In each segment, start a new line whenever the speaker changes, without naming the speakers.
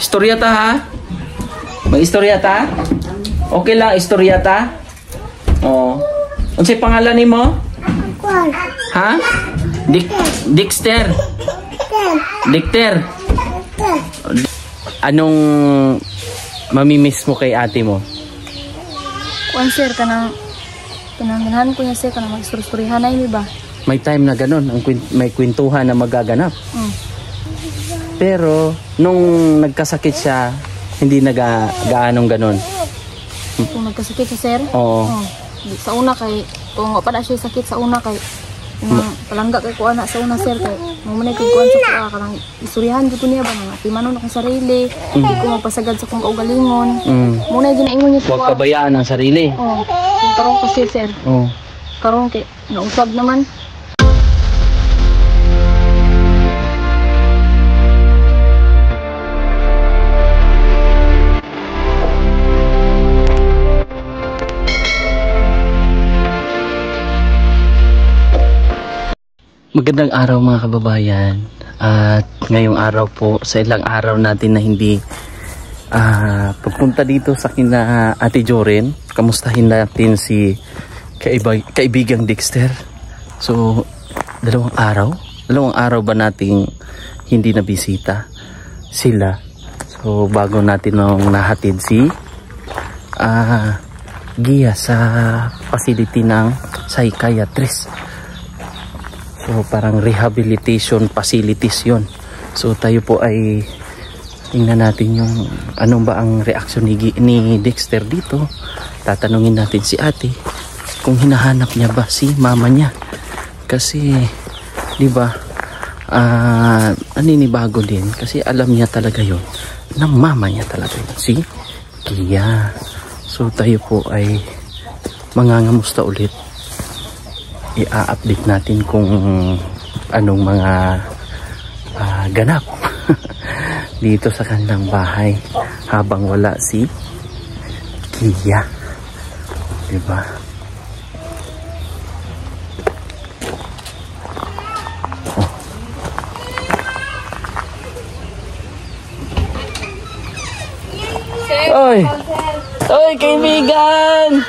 Istoryata ha? May istoryata? Okay lang, istoryata? Oh. Unsay pangalan nimo? Ha? Dexter. Dexter. Anong mamimiss mo kay ate mo?
Kuan sir, kanang ganahan ko niya sir, kanang mag-story-storyhan na yun ba?
May time na ganun, may kwentuhan na magaganap. Pero, nung nagkasakit siya, hindi gaanong ganun.
Kung nagkasakit siya sir?
Oo.
Sa una kay, kung pa na siya sakit sa una kay, palangga kay kuha na sa una sir kay, mamunay kay kuha sa kuha, karang istoryahan ko niya ba, nga timanon akong sarili, hindi ko magpasagad sa kong kaugalingon. Muna yung ginaingon niya kuha.
Huwag kabayaan ang sarili.
Oo. Karong kasi sir.
Oo.
Karong kay, nausab naman.
Magandang araw mga kababayan. At ngayong araw po, sa ilang araw natin na hindi pupunta dito sa kina Ate Joren, kamustahin natin si kaibigang Dexter. So, dalawang araw ba nating hindi nabisita sila. So, bago natin nung nahatid si Gia sa facility ng psychiatrist. So parang rehabilitation facilities yon. So tayo po ay tingnan natin yung anong ba ang reaksyon ni Dexter dito. Tatanungin natin si ate kung hinahanap niya ba si mama niya. Kasi di ba naninibago din kasi alam niya talaga yon na mama niya talaga yun, si Gia. So tayo po ay mangangamusta ulit. I-update natin kung anong mga ganap dito sa kanilang bahay habang wala si Gia, diba? Oy, kaibigan!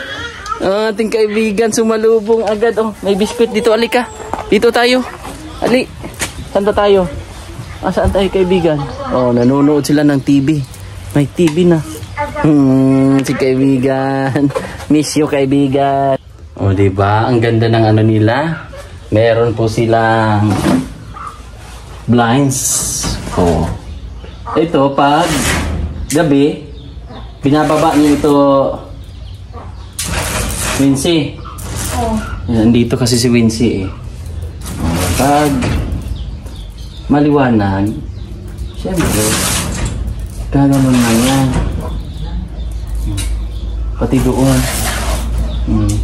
Ating kaibigan sumalubong agad. Oh, may biskuit dito. Ali ka. Dito tayo. Ali. Saan ba tayo? Saan tayo kaibigan? Oh, nanonood sila ng TV. May TV na. Si kaibigan. Miss you kaibigan. Oh, diba? Ang ganda ng ano nila. Meron po silang blinds. Oh. Ito pag gabi, binababa niyo ito. Wincy. Nandito kasi si Wincy eh. Pag maliwanag, syempre, gaganon na yan. Pati doon,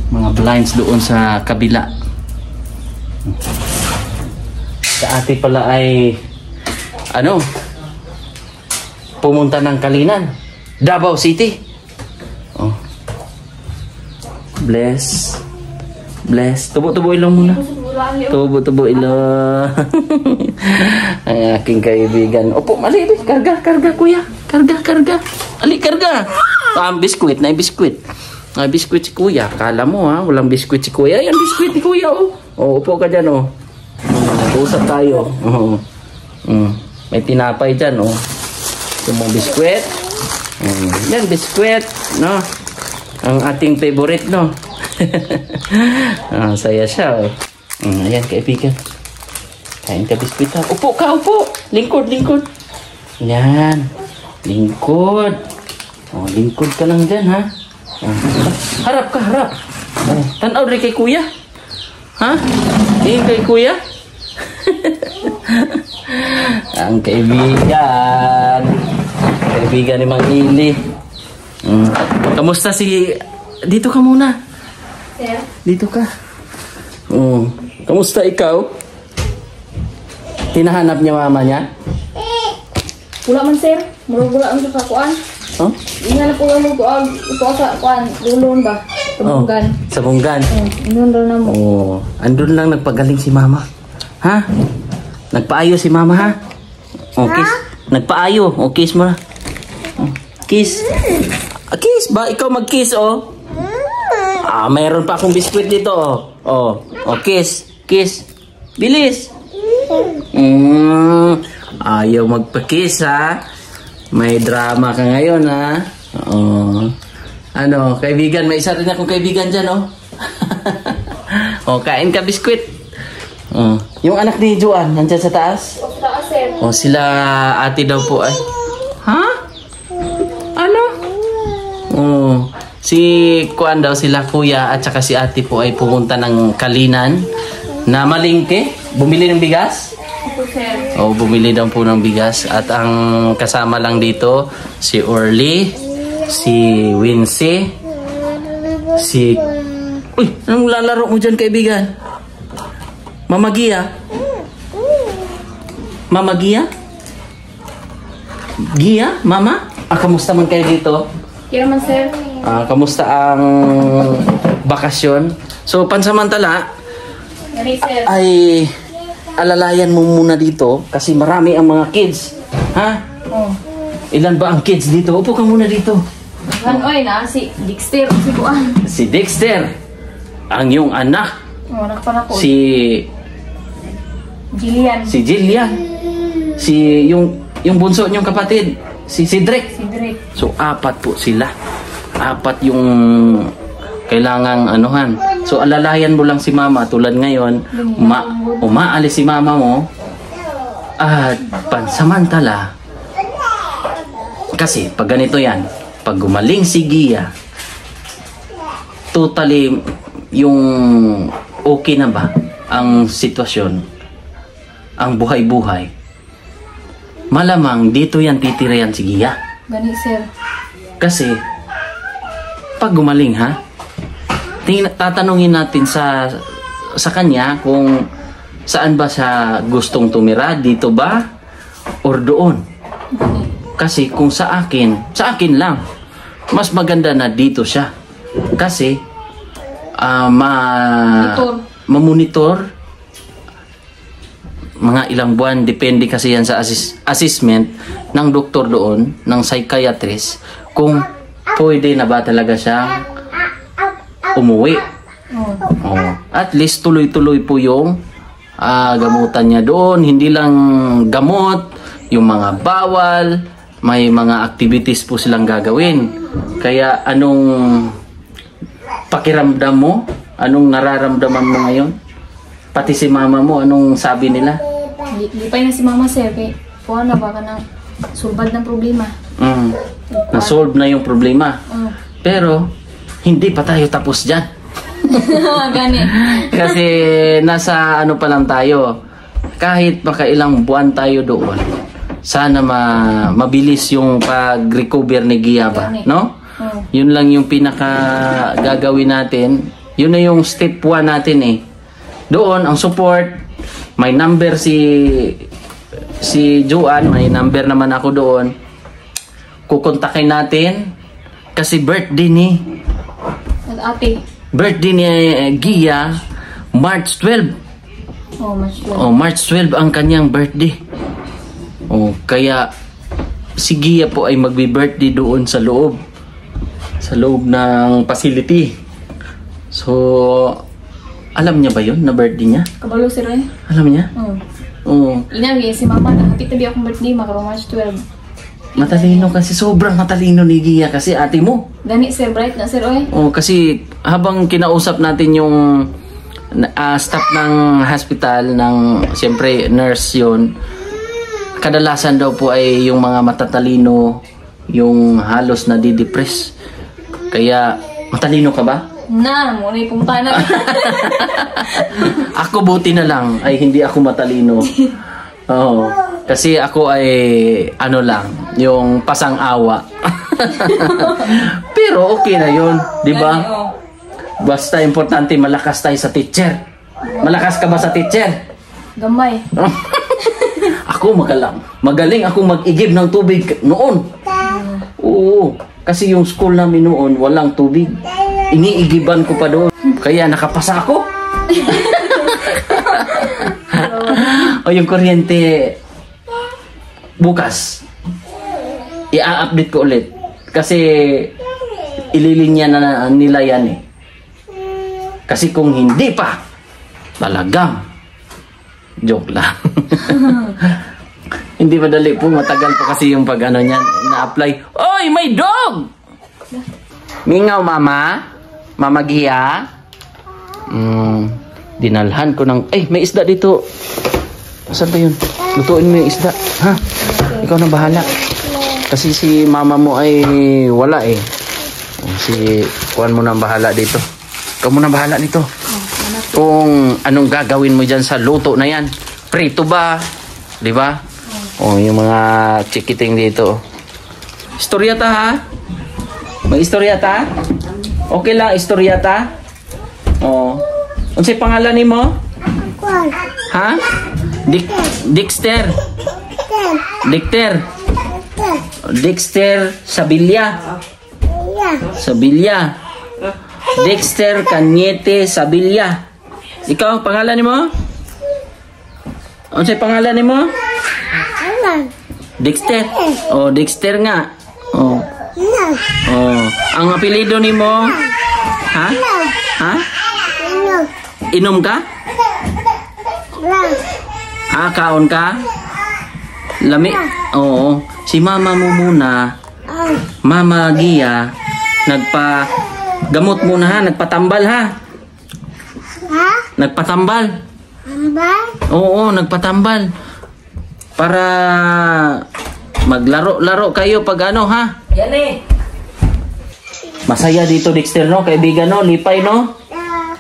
mga blinds doon sa kabila. Sa ate pala ay, pumunta ng Kalinan, Davao City. Oh. Bless. Tubo-tubo ilong muna. Tubo-tubo ilong. Ang aking kaibigan. Opo, mali. Karga kuya. Karga. Ali, karga. Biskuit. Biskuit si kuya. Kala mo ha, walang biskuit si kuya. Yan, biskuit ni kuya oh. Oh, upo ka dyan oh. Usap tayo. May tinapay dyan oh. Yung mga biskuit. Yan, biskuit. No? Ang ating favorite, no? Saya siya, oh. Ayan, kaibigan. Kain ka biskuit, ha? Upo ka, upo! Lingkod. Yan. Lingkod. Oh, lingkod ka lang dyan, ha? Harap ka. Oh, tanaw rin kay kuya. Ha? Tingin kay kuya? Ang kaibigan. Kaibigan ni Mang Ili. Kamusta si... Dito ka muna.
Sir?
Dito ka. Kamusta ikaw? Tinahanap niya mama niya?
Wala man sir. Wala ang sa kuan.
Oh?
Inga na po lang mo ito sa kuan. Lulun ba? Sabunggan.
Sabunggan?
Inun na mo.
Andun lang nagpagaling si mama. Ha? Nagpaayo si mama ha? Okay. Nagpaayo. Okay mo na. Kiss. Kiss ba? Ikaw mag-kiss, oh. Mayroon pa akong biskwit dito, oh. Oh, kiss. Kiss. Bilis. Ayaw magpa-kiss, ha? May drama ka ngayon, ha? Oo. Ano, kaibigan, may isa rin akong kaibigan dyan, oh. Kain ka biskwit. Yung anak ni Joan, nandyan sa taas? Sila ate daw po ay. Ha? Ano? Si Kuan daw, sila kuya at saka si ate po ay pumunta ng Kalinan na malingke. Bumili ng bigas? Bumili daw po ng bigas. At ang kasama lang dito, si Orly, si Wincy, si... Uy, anong lalaro mo dyan, kaibigan? Mama Gia? Mama Gia? Gia? Mama? Kamusta man kayo dito?
Kira man, sir.
Kamusta ang bakasyon? So, pansamantala,
Gani, sir.
ay alalayan mo muna dito kasi marami ang mga kids. Ha? Ilan ba ang kids dito? Upo ka muna dito.
Oy, na si Dexter, si Buan.
Si Dexter, ang iyong anak.
Anak pa na ko.
Si
Jillian.
Si yung bunso niyong kapatid, si Cedric. So 4 po sila. 4 yung kailangang anuhan. So alalayan mo lang si mama tulad ngayon, umaalis si mama mo at pansamantala kasi pag ganito yan, pag gumaling si Gia, totally yung okay na ba ang sitwasyon, ang buhay-buhay, malamang dito yan titira yan si Gia.
Gani, sir.
Kasi pag gumaling, ha, tatanungin natin sa kanya kung saan ba siya gustong tumira, dito ba or doon. Kasi kung sa akin lang, mas maganda na dito siya. Kasi mamonitor mga ilang buwan, depende kasi yan sa assessment ng doktor doon, ng psychiatrist, kung pwede na ba talaga siyang umuwi. At least tuloy-tuloy po yung gamutan niya doon. Hindi lang gamot, yung mga bawal, may mga activities po silang gagawin. Kaya anong pakiramdam mo? Anong nararamdaman mo ngayon? Pati si mama mo, anong sabi nila?
Lipay na si mama, sir. Kaya puha na baka nang sulbad ng problema.
Na-solve na yung problema. Pero hindi pa tayo tapos dyan.
Gani.
Kasi nasa ano pa lang tayo. Kahit makailang buwan tayo doon, sana mabilis yung pag-recover ni Gia ba, no? Yun lang yung pinaka gagawin natin. Yun na yung step 1 natin eh. Doon ang support, may number si Joan, may number naman ako doon. Kukontakin natin kasi birthday ni
Ate.
Birthday ni Gia, March 12. March 12 ang kanyang birthday. Kaya si Gia po ay magbi-birthday doon sa loob ng facility. So, alam niya ba yun na birthday niya?
Kabalo, sir, eh.
Alam niya?
Inagi, si mama, nakapit na akong birthday, makarong March 12.
Matalino kasi, sobrang matalino ni Gia kasi ate mo.
Gani, sir, bright na, sir, oy.
Kasi habang kinausap natin yung staff ng hospital, siyempre nurse yun, kadalasan daw po ay yung mga matatalino, yung halos na didepress. Kaya, matalino ka ba?
Muna yung pumunta na.
Ako buti na lang ay hindi ako matalino. Kasi ako ay ano lang, yung pasang-awa. Pero okay na yun, di ba? Basta importante malakas tayo sa teacher. Malakas ka ba sa teacher?
Gamay.
Ako magaling ako mag-igib ng tubig noon. Oo, kasi yung school namin noon walang tubig. Iniigiban ko pa doon. Kaya nakapasa ako. O yung kuryente bukas i-update ko ulit. Kasi ililinya na nila yan eh. Kasi kung hindi pa, talagang joke lang. Hindi madali po, matagal pa kasi yung pag ano niyan, na-apply. Oy, may dog! Mingaw, mama? Mama Gia? Dinalhan ko ng... Ay, may isda dito. Saan ba yun? Lutuin mo yung isda. Ha? Ikaw na bahala. Kasi si mama mo ay wala eh. Si kuwan mo na bahala dito. Ikaw mo na bahala nito. Kung anong gagawin mo dyan sa luto na yan. Prito ba? Di ba? Yung mga chikiting dito. Istoryata ha? May istoryata? Okay lang, istoryata? Unsay pangalan ni mo? Ha? Dexter. Dexter Sabilla. Dexter Cañete Sabilla. Ikaw, pangalan ni mo? Unsay pangalan ni mo? Dexter. Dexter nga. Ang apelyido ni mo? Ha? Ha? Inom ka? Kaon ka? Lami? Oo. Si mama mo muna, Mama Gia, gamot muna ha, nagpatambal ha. Nagpatambal. Oo, nagpatambal. Para maglaro-laro kayo pag ano ha. Yan eh. Masaya dito Dexter no, kaibigan no, lipay no.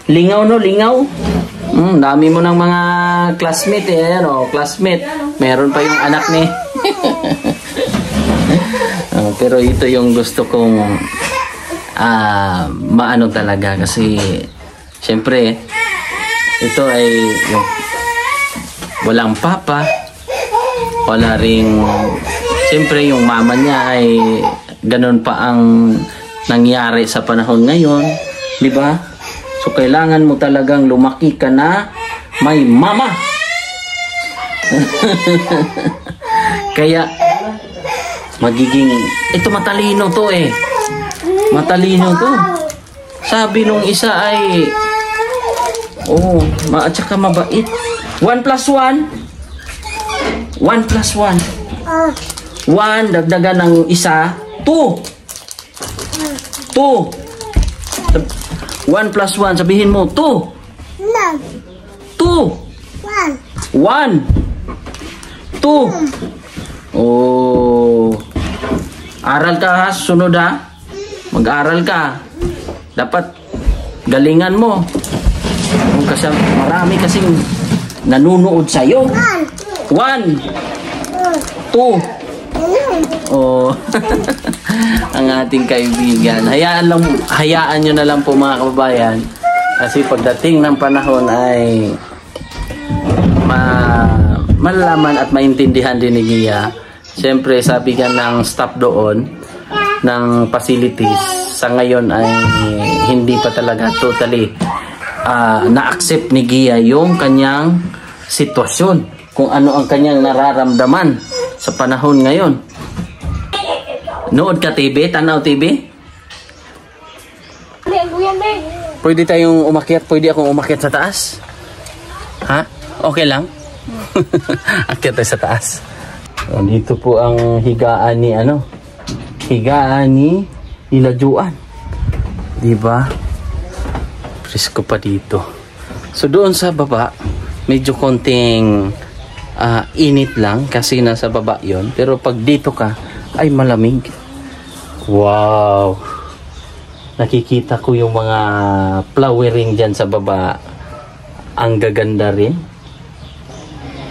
Lingaw no, lingaw. Dami mo ng mga classmate eh, ano, classmate. Meron pa yung anak ni. Pero ito yung gusto kong maano talaga kasi syempre ito ay yung walang papa, wala ring syempre yung mama niya ay ganun pa ang nangyari sa panahon ngayon, di ba? So kailangan mo talagang lumaki ka na may mama. Kaya magiging ito matalino to eh. Matalino to. Sabi nung isa ay at saka mabait. 1 plus 1 1 plus 1 1 dagdagan ng isa 2 1 plus 1 sabihin mo 2 1 2 aral ka ha, sunod ha. Mag-aral ka. Dapat galingan mo. Kasi marami kasing nanunood sa'yo. 1 2 ang ating kaibigan. Hayaan nyo na lang po mga kababayan. Kasi pagdating ng panahon ay malalaman at maintindihan din ni Gia. Siyempre, sabi ka ng staff doon, ng facilities, sa ngayon ay hindi pa talaga totally na-accept ni Gia yung kanyang sitwasyon. Kung ano ang kanyang nararamdaman sa panahon ngayon. Nood ka TV? Tanaw TV? Pwede tayong umakyat? Pwede akong umakyat sa taas? Ha? Okay lang? Akyat tayo sa taas. Dito po ang higaan ni Lajuan. Diba? Presko pa dito. So doon sa baba, medyo konting init lang kasi nasa baba yon. Pero pag dito ka, ay malamig. Wow! Nakikita ko yung mga flowering dyan sa baba. Ang gaganda rin.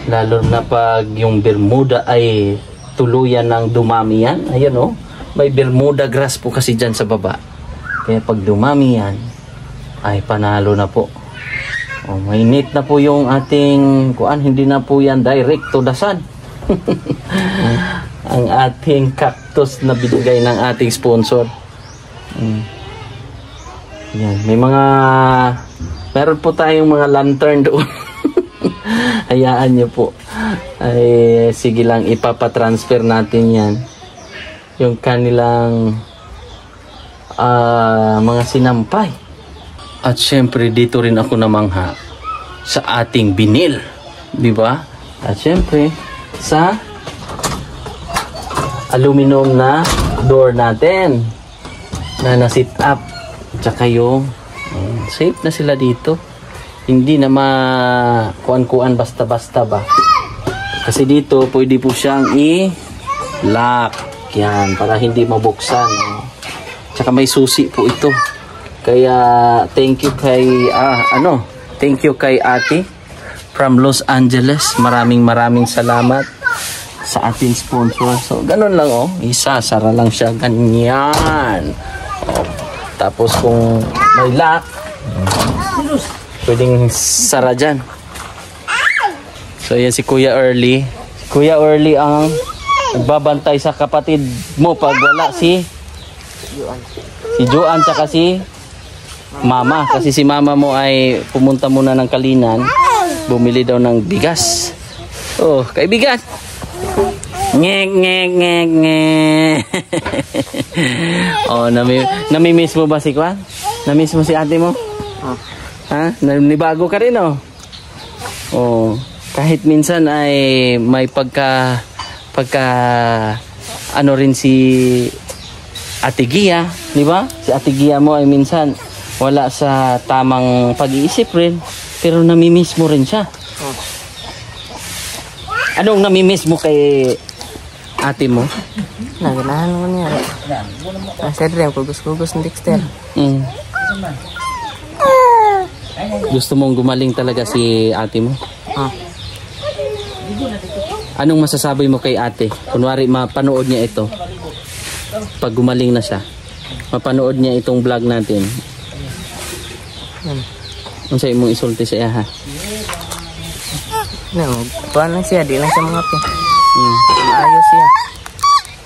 Lalo na pag yung Bermuda ay tuluyan ng dumami yan. Ayan o. May Bermuda grass po kasi dyan sa baba. Kaya pag dumami yan, ay panalo na po. Mainit na po yung ating kuan. Hindi na po yan direct to the sun. Ang ating cactus na binigay ng ating sponsor. Yan. Meron po tayong mga lantern doon. Hayaan nyo po. Ay, sige lang, ipapatransfer natin yan. Yung kanilang mga sinampay. At syempre dito rin ako namangha sa ating binil, di ba? At syempre sa aluminum na door natin na na-sit up. Tsaka yung safe na sila dito. Hindi na kuan-kuan basta-basta ba. Kasi dito pwede po siyang i-lock. Yan, para hindi mabuksan. Tsaka may susi po ito. Kaya thank you kay thank you kay Ate from Los Angeles. Maraming salamat sa ating sponsor. So ganun lang isasara lang siya ganyan. Tapos kung may lock, pwedeng sara dyan. So yan si Kuya Early. Kuya Early ang nagbabantay sa kapatid mo pag wala si Joan tsaka si Mama. Kasi si Mama mo ay pumunta muna ng Kalinan, bumili daw ng bigas. Oh, kaibigan. Ngek. Oh, nami-miss mo ba si Kwan? Namiss mo si ate mo? Ha? Nibago ka rin Oh, kahit minsan ay may pagka ano rin si Ate Gia, di ba? Si Ate Gia mo ay minsan wala sa tamang pag-iisip rin, pero nami-miss mo rin siya. Anong nami-miss mo kay ate mo?
Naganahan mo niya. Sir, kugos-kugos ng Dexter.
Gusto mong gumaling talaga si ate mo? Anong masasabi mo kay ate? Kunwari mapanood niya ito. Pag gumaling na siya, mapanood niya itong vlog natin. Ano sa'yo mong isulti sa iya, ha?
Paano siya? Di lang siya mga pi. Maayos siya.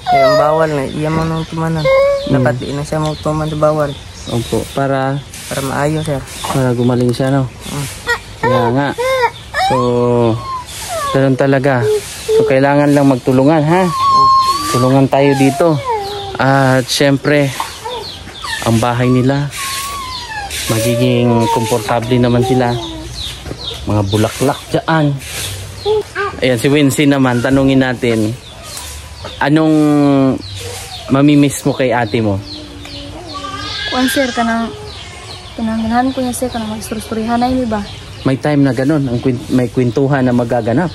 Kaya ang bawal na, iya mo nung tumanan. Dapat di na siya mo tuman sa bawal.
Opo, para
maayos siya.
Para gumaling siya, no? Kaya nga. So, ganun talaga. So, kailangan lang magtulungan, ha? Tulungan tayo dito. At syempre, ang bahay nila, magiging komportable naman sila. Mga bulaklak dyan. Ayan, si Wincy naman, tanungin natin, anong mamimiss mo kay ate mo?
Kuan sir, kanang ganahan ko niya sir, kanang mag-story-storyhan na yun ba?
May time na ganun, may kwentuhan na magaganap.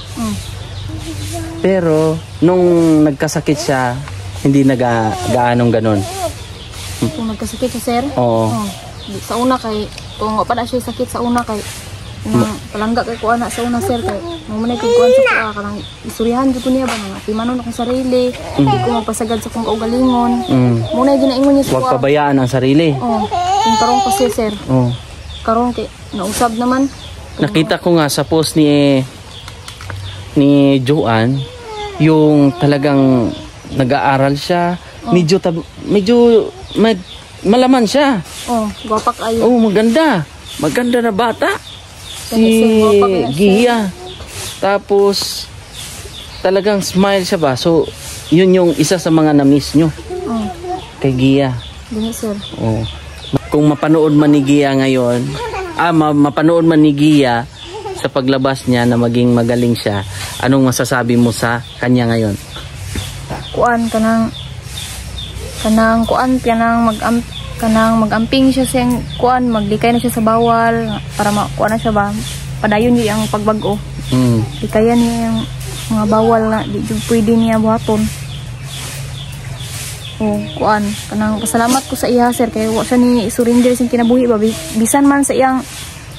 Pero, nung nagkasakit siya, hindi gaanong ganun.
Kung nagkasakit siya sir?
Oo.
Sa una kay, kung pa na siya sakit sa una kay, palangga kay kuha na sa una sir kay, mamunay kay kuha sa kuha, kanang isurihan ko niya ba, nga timanon akong sarili, hindi ko magpasagad sa kong kaugalingon. Muna ginaingon niya sa kuha.
Huwag pabayaan ang sarili.
Yung karong kasi sir. Karong kay, nausab naman.
Nakita ko nga sa post ni Joan, yung talagang nag-aaral siya, medyo malaman siya.
Gwapak ayo.
Maganda na bata. Si Gia. Tapos talagang smile siya ba? So, yun yung isa sa mga na-miss nyo. Kay Gia.
Ganyan sir.
Kung mapanood man ni Gia ngayon, mapanood man ni Gia sa paglabas niya na maging magaling siya, anong masasabi mo sa kanya ngayon?
Kanang mag-amping siya sa kuan, maglikay na siya sa bawal para makuha na siya ba, padayon niya ang pagbago. Likayan niya yung mga bawal na di pwede niya buhaton. Kuan, kanang pasalamat ko sa iya sir kay wa siya ni surrender sing kinabuhi ba, bisan man sa iyang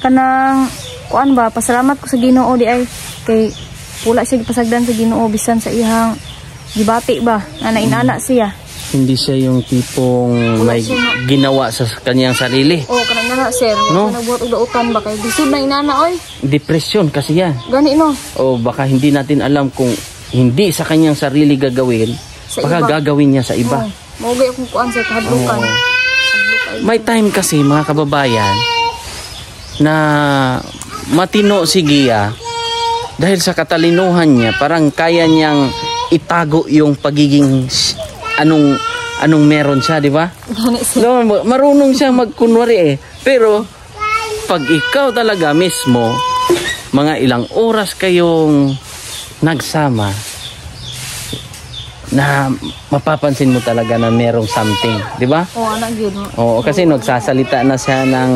kanang kuan ba, pasalamat ko sa Ginoo di ay kay wala siya gipasagdan sa Ginoo bisan sa iyang gibati ba na nainana siya.
Hindi siya yung tipong may ginawa sa kanyang sarili.
Kanang na sir.
No?
Nagbuhat og dautan ba kay bisud na inana oy.
Depression kasi yan.
Gani no.
Baka hindi natin alam kung hindi sa kanyang sarili gagawin, baka gagawin niya sa iba.
Mogay akong kuan sa kahadlukan.
May time kasi mga kababayan na matino si Gia dahil sa katalinuhan niya, parang kaya niyang itago yung pagiging anong meron siya, di ba?
Gani sir.
No, marunong siya magkunwari eh. Pero, pag ikaw talaga mismo, mga ilang oras kayong nagsama, na mapapansin mo talaga na merong something, di ba?
Oo, anak yun.
Oo, kasi nagsasalita na siya ng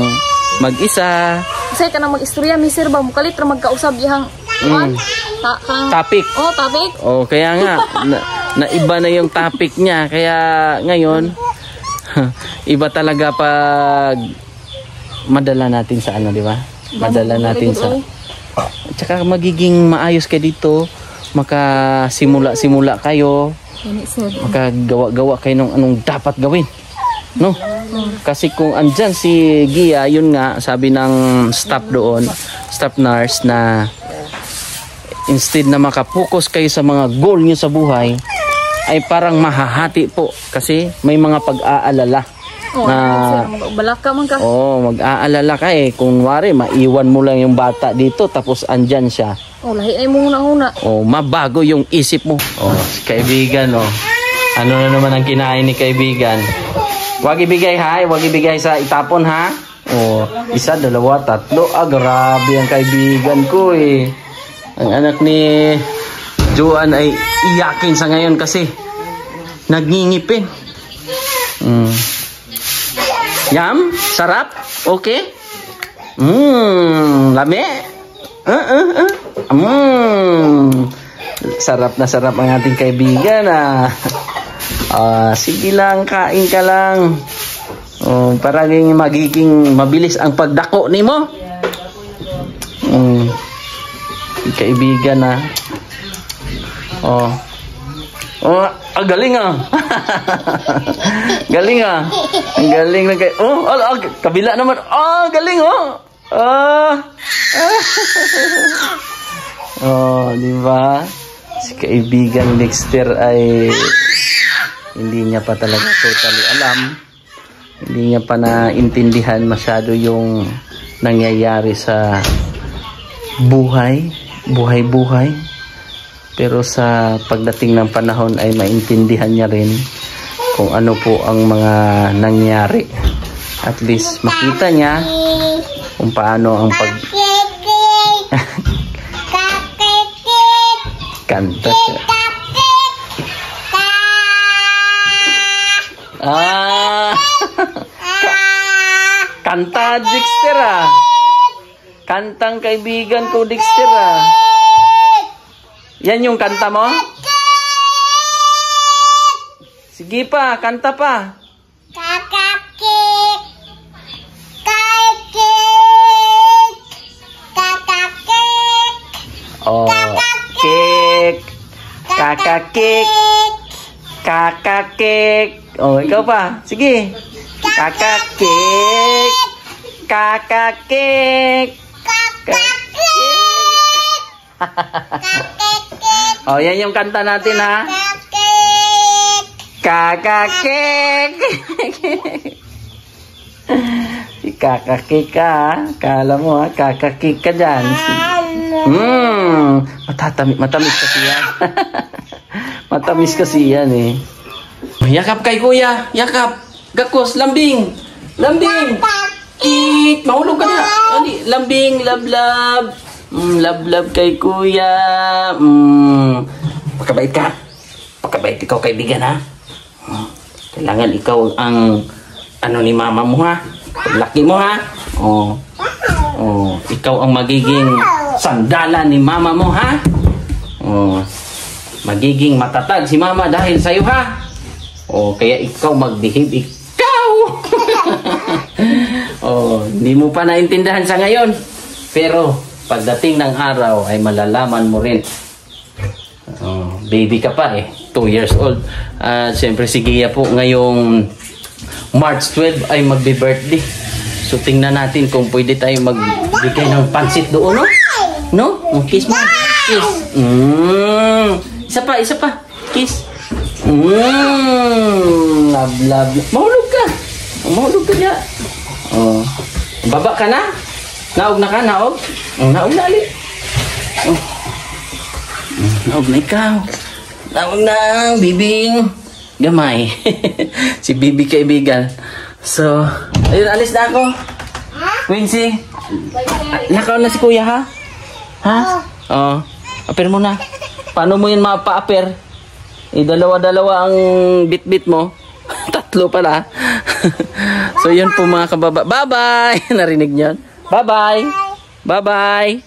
mag-isa.
Kasi ka na mag-istorya, mi sir ba? Mukalit na magkausap ihang
Topic.
Oh, topic.
Oh, kaya nga na iba na yung topic niya. Kaya ngayon iba talaga pag madala natin sa ano, di ba? Madala natin sa tsaka magiging maayos kayo dito, makasimula kayo, makagawa-gawa kayo ng anong dapat gawin, no? Kasi kung andyan si Gia, yun nga sabi ng staff doon, staff nurse, na instead na makapokus kayo sa mga goal nyo sa buhay, ay parang mahahati po kasi may mga pag-aalala na
balaka man ka.
Mag-aalala ka eh. Kung wari, maiwan mo lang yung bata dito tapos andyan siya.
Lahi ay mo una-una.
Mabago yung isip mo. Kaibigan, ano na naman ang kinain ni kaibigan? Huwag ibigay ha, huwag ibigay sa itapon ha. 1, 2, 3. Grabe ang kaibigan ko eh. Ang anak ni Joan ay iyakin sa ngayon kasi nagngingipin. Yum, sarap, okay? Lami. Sarap na sarap ang ating kaibigan sige lang, kain ka lang. Parang magiging mabilis ang pagdako nimo. Kaibigan na. Galing galing ang galing ng kabila naman. Galing di ba? Si kaibigan Dexter ay hindi niya pa talaga totally alam. Hindi niya pa naintindihan masyado yung nangyayari sa buhay. Pero sa pagdating ng panahon ay maintindihan niya rin kung ano po ang mga nangyari. At least makita niya kung paano ang kanta siya. Kanta Dexter Kantang kaibigan ko Dexter Yan yung kanta mo? Sige pa, kanta pa.
Kakakik.
Kakakik. Kakakik. Ikaw pa. Sige. Kakakik. Kakakik. Yan yung kanta natin ha. Kakakik. Si kakakik ka ha. Kala mo ha, kakakik ka dyan. Matamis kasi yan. Matamis kasi yan eh. Yakap kay kuya. Yakap. Gakos, lambing. Lambing. Kik. Mahulog ka na. Lambing, love. Love kay kuya. Pakabait ka. Pakabait ikaw kaibigan ha. Kailangan ikaw ang ni mama mo ha. Paglaki mo ha. Ikaw ang magiging sandalan ni mama mo ha. Magiging matatag si mama dahil sa'yo ha. Kaya ikaw mag-behave ikaw. Hindi mo pa naintindihan sa ngayon. Pero pagdating ng araw ay malalaman mo rin. Baby ka pa eh, 2 years old. Siyempre si Gia po ngayong March 12 ay magbe-birthday. So tingnan natin kung pwede tayo magbigay ng pansit doon, no? No? Kiss mo. Kiss. Isa pa. Kiss. Love. Mahulog ka. Mahulog ka dyan. Baba ka na? Naog na ka? Naog? Naog na ulit. Naog na ikaw. Naog na, bibing. Gamay. Si Bibi kaibigan. So, ayun, alis na ako. Quincy. Nakaw na si kuya, ha? Ha? Oo. Aper mo na. Paano mo yun mapa-aper? Dalawa-dalawa ang bit-bit mo. Tatlo pala. So, yun po mga kababa. Bye-bye! Narinig niyo? Bye-bye! Bye-bye!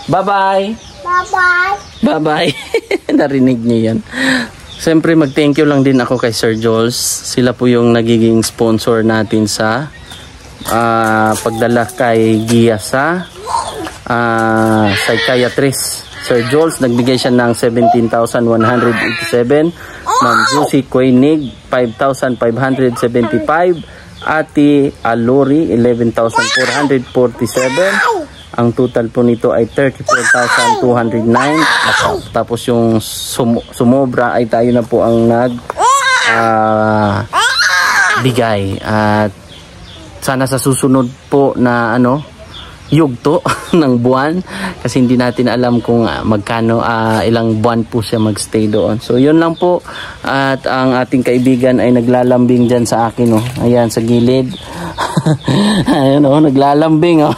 Bye-bye! Bye-bye! Bye-bye! Narinig niyo yan. Siyempre, mag-thank you lang din ako kay Sir Jules. Sila po yung nagiging sponsor natin sa pagdala kay Gia sa psychiatrist. Sir Jules, nagbigay siya ng 17,187. Ma'am Juicy Koenig, 5,575. Ate Alori, 11,447. Ang total po nito ay 34,209. Tapos yung sumobra ay tayo na po ang bigay. At sana sa susunod po na yugto ng buwan, kasi hindi natin alam kung magkano, ilang buwan po siya magstay doon. So yun lang po. At ang ating kaibigan ay naglalambing dyan sa akin, oh. Ayan sa gilid. Ayan, oh, naglalambing, oh.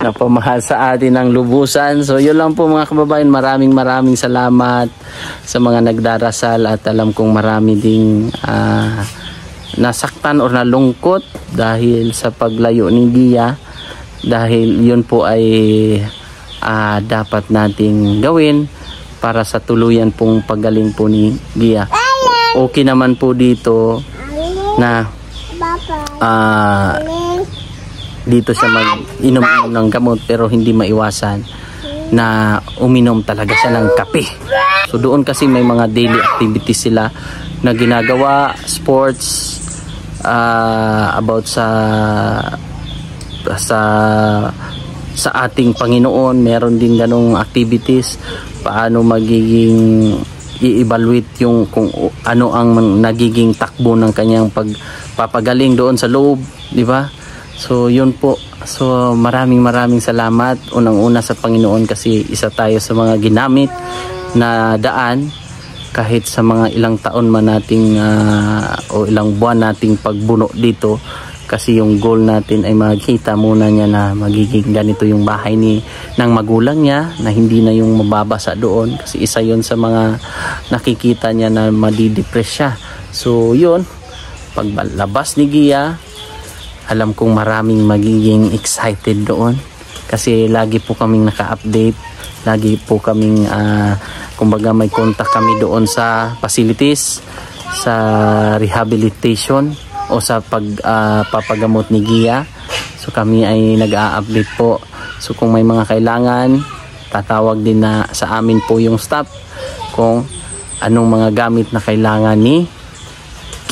Napamahal sa atin ang lubusan. So yun lang po mga kababayan, maraming salamat sa mga nagdarasal, at alam kong marami ding nasaktan o nalungkot dahil sa paglayo ni Gia. Dahil yun po ay dapat nating gawin para sa tuluyan pong paggaling po ni Gia. Okay naman po dito na dito siya mag-inom ng gamot, pero hindi maiwasan na uminom talaga siya ng kape. So doon kasi may mga daily activities sila na ginagawa, sports, about sa ating Panginoon. Meron din ganong activities, paano magiging i-evaluate yung kung ano ang nagiging takbo ng kanyang pagpapagaling doon sa loob, di ba? So yun po. So maraming salamat unang-una sa Panginoon, kasi isa tayo sa mga ginamit na daan kahit sa mga ilang taon man nating o ilang buwan nating pagbuno dito. Kasi yung goal natin ay makita muna niya na magiging ganito yung bahay ng magulang niya, na hindi na yung mababasa doon. Kasi isa yon sa mga nakikita niya na madidepress siya. So yun, paglabas ni Gia, alam kong maraming magiging excited doon. Kasi lagi po kaming naka-update. Lagi po kaming, kumbaga may contact kami doon sa facilities, sa rehabilitation, o sa pagpapagamot ni Gia. So kami ay nag-a-update po. So kung may mga kailangan, tatawag din na sa amin po yung staff kung anong mga gamit na kailangan ni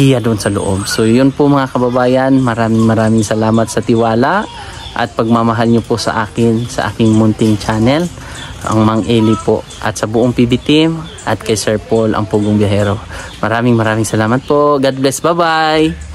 Gia doon sa loob. So yun po mga kababayan, maraming salamat sa tiwala at pagmamahal nyo po sa akin, sa aking munting channel, ang Mang Eli po, at sa buong PB team, at kay Sir Paul, ang Pugong Biyahero. Maraming salamat po. God bless. Bye-bye.